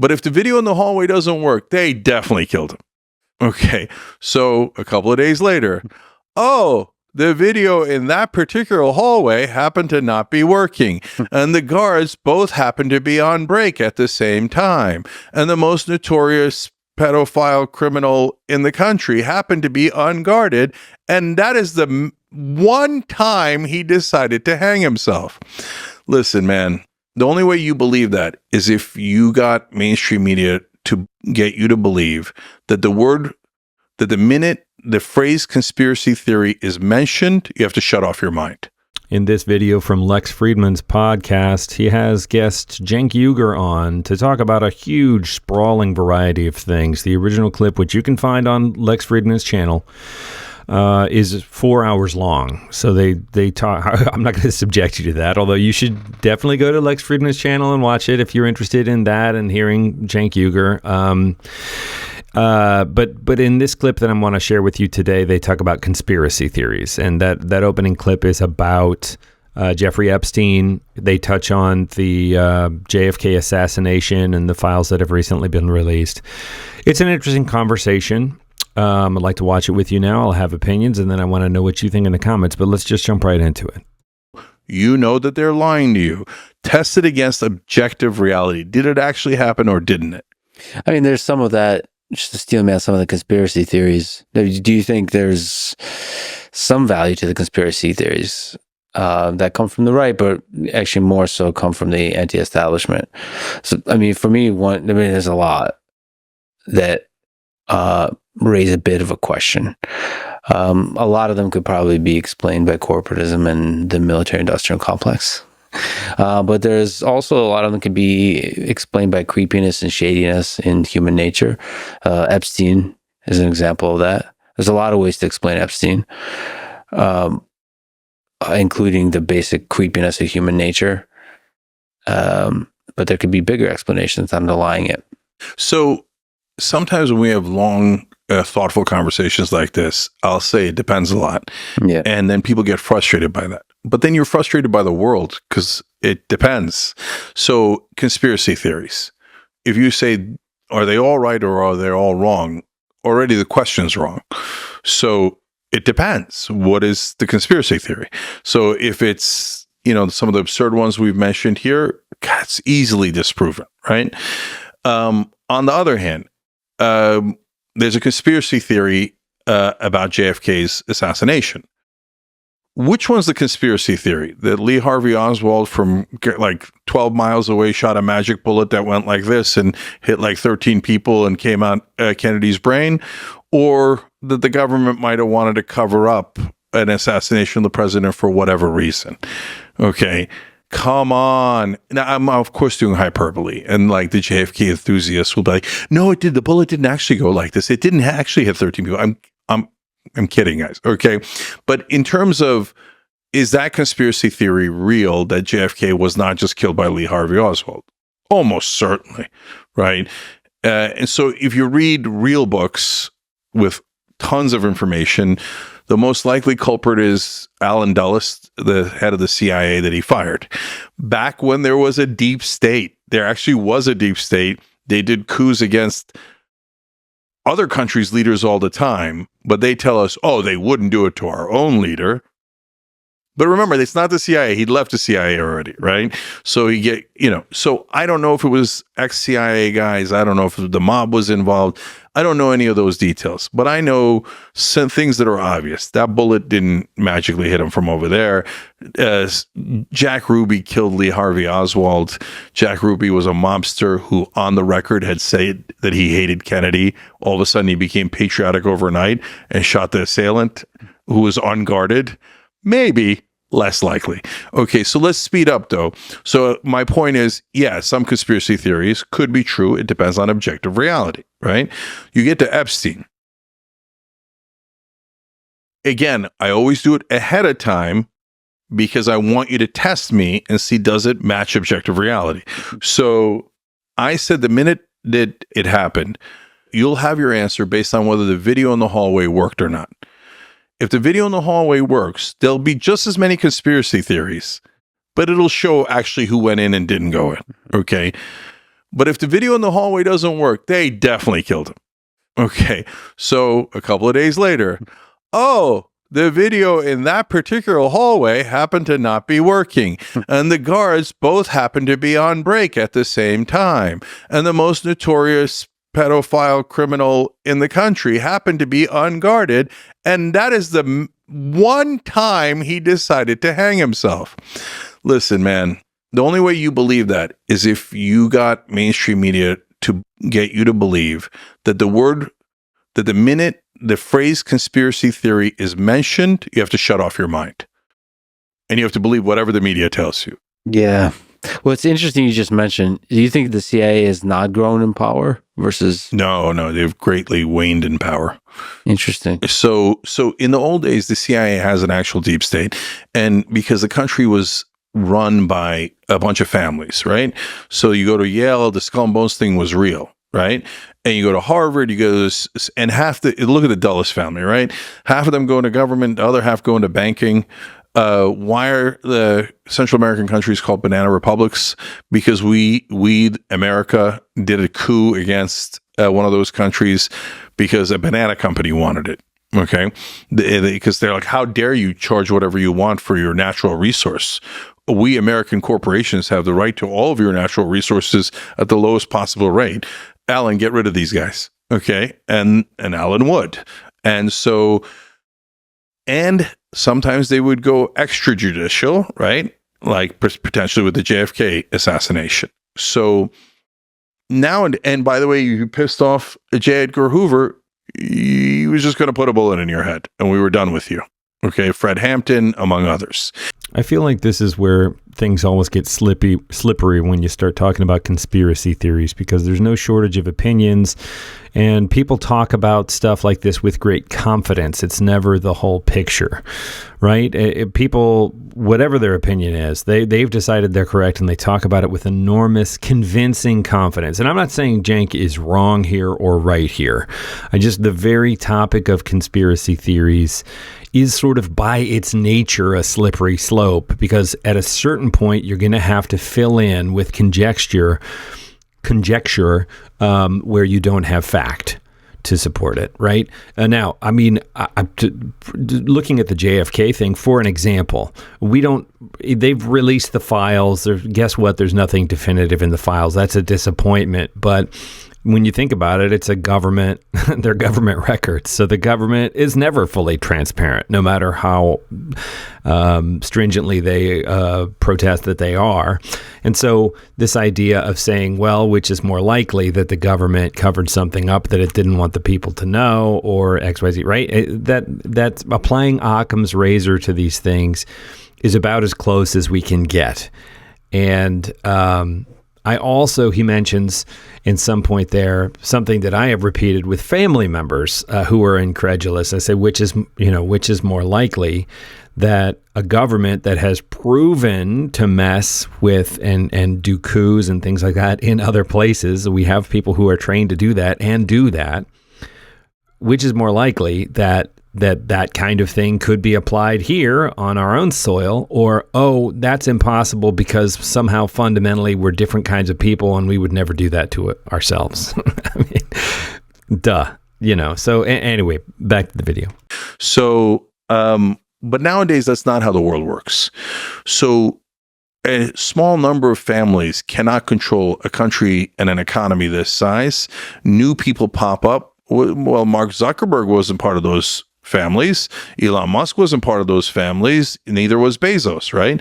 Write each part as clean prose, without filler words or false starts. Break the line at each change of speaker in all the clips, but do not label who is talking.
But if the video in the hallway doesn't work, they definitely killed him. Okay, so a couple of days later, oh, the video in that particular hallway happened to not be working, and the guards both happened to be on break at the same time, and the most notorious pedophile criminal in the country happened to be unguarded, and that is the one time he decided to hang himself. Listen, man, the only way you believe that is if you got mainstream media to get you to believe that the minute the phrase conspiracy theory is mentioned, you have to shut off your mind.
In this video from Lex Fridman's podcast, he has guest Cenk Uygur on to talk about a huge, sprawling variety of things. The original clip, which you can find on Lex Fridman's channel, is 4 hours long. So they talk. I'm not going to subject you to that, although you should definitely go to Lex Fridman's channel and watch it if you're interested in that and hearing Cenk Uygur. But in this clip that I want to share with you today, they talk about conspiracy theories, and that opening clip is about Jeffrey Epstein. They touch on the JFK assassination and the files that have recently been released. It's an interesting conversation. I'd like to watch it with you now. I'll have opinions, and then I want to know what you think in the comments, but let's just jump right into it.
You know that they're lying to you. Test it against objective reality. Did it actually happen or didn't it?
I mean, there's some of that. Just to steal me out some of the conspiracy theories, do you think there's some value to the conspiracy theories that come from the right, but actually more so come from the anti-establishment? So, I mean, for me, there's a lot that raise a bit of a question. A lot of them could probably be explained by corporatism and the military-industrial complex. But there's also a lot of them can be explained by creepiness and shadiness in human nature. Epstein is an example of that. There's a lot of ways to explain Epstein, including the basic creepiness of human nature. But there could be bigger explanations underlying it.
So sometimes when we have long, thoughtful conversations like this, I'll say it depends a lot.
Yeah.
And then people get frustrated by that. But then you're frustrated by the world because it depends. So conspiracy theories, if you say, are they all right or are they all wrong? Already the question's wrong. So it depends. What is the conspiracy theory? So if it's, some of the absurd ones we've mentioned here, it's easily disproven, right? On the other hand, there's a conspiracy theory about JFK's assassination. Which one's the conspiracy theory? That Lee Harvey Oswald from like 12 miles away shot a magic bullet that went like this and hit like 13 people and came out Kennedy's brain? Or that the government might have wanted to cover up an assassination of the president for whatever reason? Okay, come on. Now, I'm of course doing hyperbole, and like the JFK enthusiasts will be like, no, it did. The bullet didn't actually go like this. It didn't actually hit 13 people. I'm kidding, guys. Okay. But in terms of, is that conspiracy theory real that JFK was not just killed by Lee Harvey Oswald? Almost certainly. Right. And so if you read real books with tons of information, the most likely culprit is Allen Dulles, the head of the CIA that he fired. Back when there was a deep state, there actually was a deep state. They did coups against other countries' leaders all the time, but they tell us, oh, they wouldn't do it to our own leader. But remember, it's not the CIA. He'd left the CIA already, right? So so I don't know if it was ex-CIA guys. I don't know if the mob was involved. I don't know any of those details, but I know some things that are obvious. That bullet didn't magically hit him from over there. Jack Ruby killed Lee Harvey Oswald. Jack Ruby was a mobster who, on the record, had said that he hated Kennedy. All of a sudden, he became patriotic overnight and shot the assailant who was unguarded. Maybe. Less likely. Okay, so let's speed up, though. So my point is, yeah, some conspiracy theories could be true. It depends on objective reality, right? You get to Epstein. Again, I always do it ahead of time because I want you to test me and see, does it match objective reality? So I said the minute that it happened, you'll have your answer based on whether the video in the hallway worked or not. If the video in the hallway works, there'll be just as many conspiracy theories, but it'll show actually who went in and didn't go in, okay? But if the video in the hallway doesn't work, they definitely killed him. Okay, so a couple of days later, oh, the video in that particular hallway happened to not be working, and the guards both happened to be on break at the same time, and the most notorious pedophile criminal in the country happened to be unguarded, and that is the one time he decided to hang himself. Listen, man, the only way you believe that is if you got mainstream media to get you to believe that the minute the phrase conspiracy theory is mentioned, you have to shut off your mind. And you have to believe whatever the media tells you.
Yeah. Well, it's interesting you just mentioned. Do you think the CIA has not grown in power versus?
No, they've greatly waned in power.
Interesting.
So in the old days, the CIA has an actual deep state. And because the country was run by a bunch of families, right? So you go to Yale, the skull and bones thing was real, right? And you go to Harvard, you go to this, and look at the Dulles family, right? Half of them go into government, the other half go into banking. Why are the Central American countries called banana republics? Because we America did a coup against one of those countries because a banana company wanted it. Okay, because they're like, how dare you charge whatever you want for your natural resource? We American corporations have the right to all of your natural resources at the lowest possible rate. Alan, get rid of these guys. Okay, and Alan would, and so. And sometimes they would go extrajudicial, right? Like potentially with the JFK assassination. So now, and by the way, you pissed off J. Edgar Hoover, he was just going to put a bullet in your head and we were done with you. Okay, Fred Hampton, among others.
I feel like this is where things always get slippery when you start talking about conspiracy theories, because there's no shortage of opinions and people talk about stuff like this with great confidence. It's never the whole picture, right? People, whatever their opinion is, they've decided they're correct and they talk about it with enormous, convincing confidence. And I'm not saying Cenk is wrong here or right here. The very topic of conspiracy theories is sort of by its nature a slippery slope, because at a certain point you're going to have to fill in with conjecture where you don't have fact to support it, right? Now, I mean, looking at the JFK thing, for an example, they've released the files. Guess what? There's nothing definitive in the files. That's a disappointment. But when you think about it, it's they're government records. So the government is never fully transparent, no matter how stringently they protest that they are. And so this idea of saying, well, which is more likely, that the government covered something up that it didn't want the people to know, or XYZ, right? That's applying Occam's razor to these things is about as close as we can get. And he mentions in some point there something that I have repeated with family members who are incredulous. I say, which is more likely, that a government that has proven to mess with and do coups and things like that in other places, we have people who are trained to do that and do that, which is more likely that kind of thing could be applied here on our own soil, or, oh, that's impossible because somehow fundamentally we're different kinds of people and we would never do that to ourselves. I mean, duh, So anyway, back to the video.
So, but nowadays that's not how the world works. So a small number of families cannot control a country and an economy this size. New people pop up. Well, Mark Zuckerberg wasn't part of those families. Elon Musk wasn't part of those families. Neither was Bezos, right?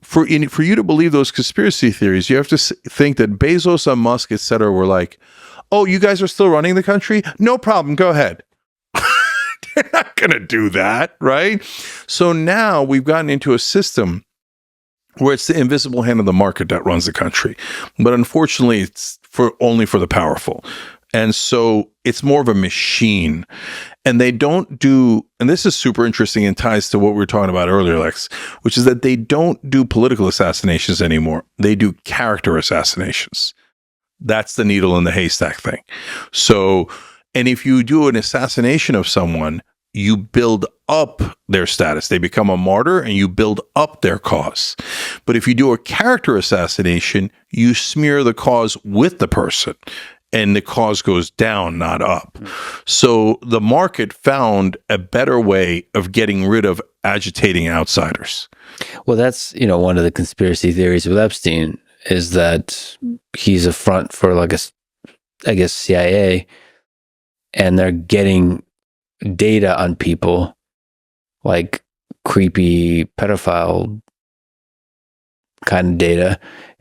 For you to believe those conspiracy theories, you have to think that Bezos and Musk, et cetera, were like, oh, you guys are still running the country? No problem. Go ahead. They're not going to do that, right? So now we've gotten into a system where it's the invisible hand of the market that runs the country. But unfortunately, it's only for the powerful. And so it's more of a machine. And they don't do, and this is super interesting and ties to what we were talking about earlier, Lex, which is that they don't do political assassinations anymore. They do character assassinations. That's the needle in the haystack thing. So, and if you do an assassination of someone, you build up their status. They become a martyr and you build up their cause. But if you do a character assassination, you smear the cause with the person and the cause goes down, not up. So the market found a better way of getting rid of agitating outsiders.
Well, that's, one of the conspiracy theories with Epstein is that he's a front for CIA, and they're getting data on people, like creepy pedophile kind of data,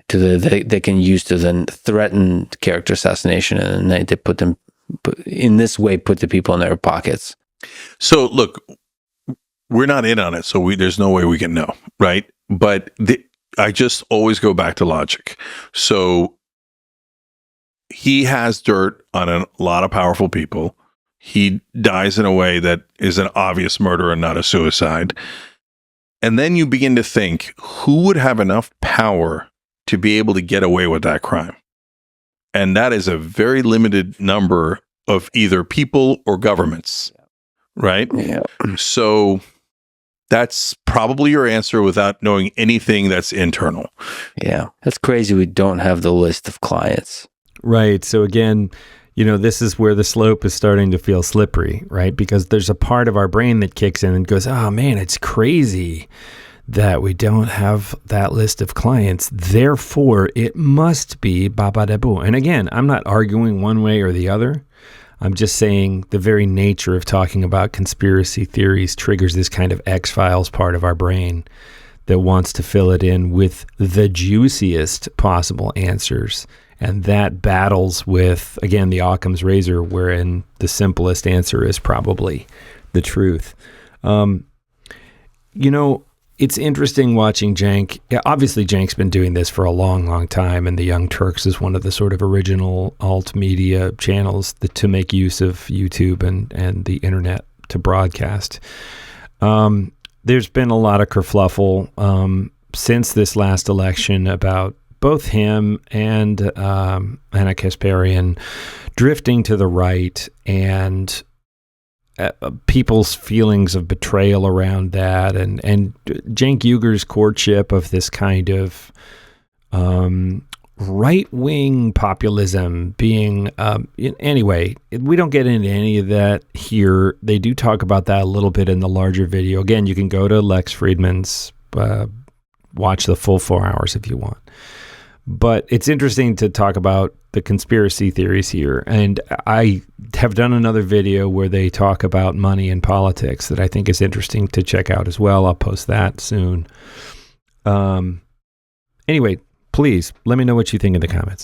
they can use to then threaten character assassination, and they put the people in their pockets.
So look, we're not in on it, so there's no way we can know, right? But I just always go back to logic. So he has dirt on a lot of powerful people. He dies in a way that is an obvious murder and not a suicide. And then you begin to think, who would have enough power to be able to get away with that crime? And that is a very limited number of either people or governments, right?
Yeah.
So that's probably your answer without knowing anything that's internal.
Yeah. That's crazy. We don't have the list of clients.
Right. So again, this is where the slope is starting to feel slippery, right? Because there's a part of our brain that kicks in and goes, oh man, it's crazy that we don't have that list of clients. Therefore, it must be babadaboo. And again, I'm not arguing one way or the other. I'm just saying the very nature of talking about conspiracy theories triggers this kind of X-Files part of our brain that wants to fill it in with the juiciest possible answers. And that battles with, again, the Occam's razor, wherein the simplest answer is probably the truth. It's interesting watching Cenk. Yeah, obviously, Cenk's been doing this for a long, long time, and the Young Turks is one of the sort of original alt media channels to make use of YouTube and the internet to broadcast. There's been a lot of kerfluffle since this last election about both him and Ana Kasparian drifting to the right, and people's feelings of betrayal around that, and Cenk Uygur's courtship of this kind of right-wing populism being anyway, we don't get into any of that here. They do talk about that a little bit in the larger video. Again, you can go to Lex Fridman's, watch the full 4 hours if you want. But it's interesting to talk about the conspiracy theories here. And I have done another video where they talk about money and politics that I think is interesting to check out as well. I'll post that soon. Anyway, please let me know what you think in the comments.